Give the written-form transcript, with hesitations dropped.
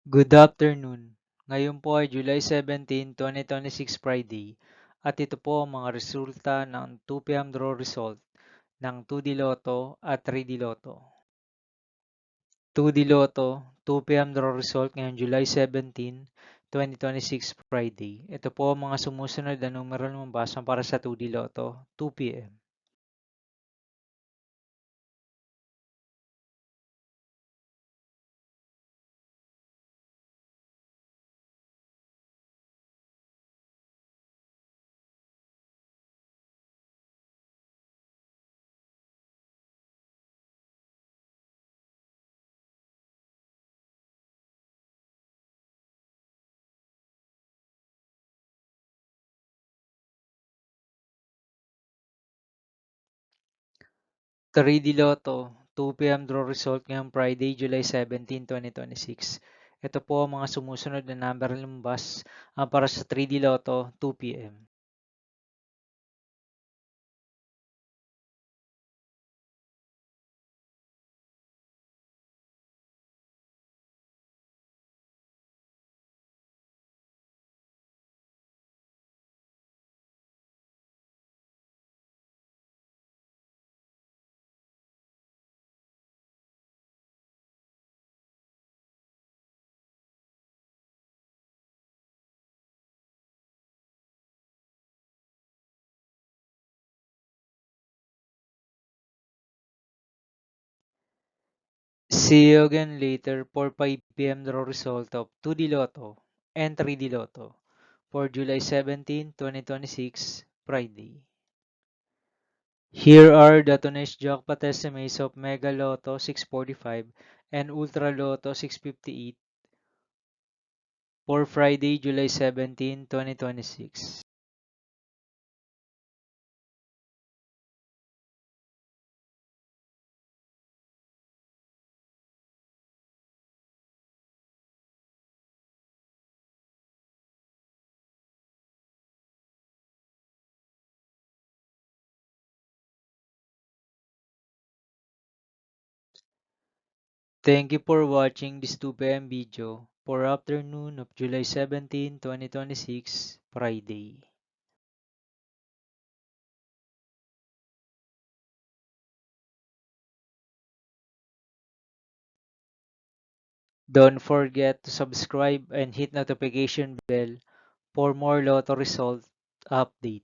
Good afternoon. Ngayon po ay July 17, 2026 Friday at ito po ang mga resulta ng 2 p.m. draw result ng 2D Lotto at 3D Lotto. 2D Lotto, 2 p.m. draw result ngayong July 17, 2026 Friday. Ito po ang mga sumusunod na numero lumabas para sa 2D Lotto, 2 p.m. 3D Lotto, 2 p.m. draw result ngayong Friday, July 17, 2026. Ito po ang mga sumusunod na number na lumabas para sa 3D Lotto, 2 p.m. See you again later for 5 p.m. draw result of 2D Lotto and 3D Lotto for July 17, 2026, Friday. Here are the today's jackpot estimates of Mega Lotto 645 and Ultra Lotto 658 for Friday, July 17, 2026. Thank you for watching this 2 p.m. video for afternoon of July 17, 2026, Friday. Don't forget to subscribe and hit notification bell for more Lotto result update.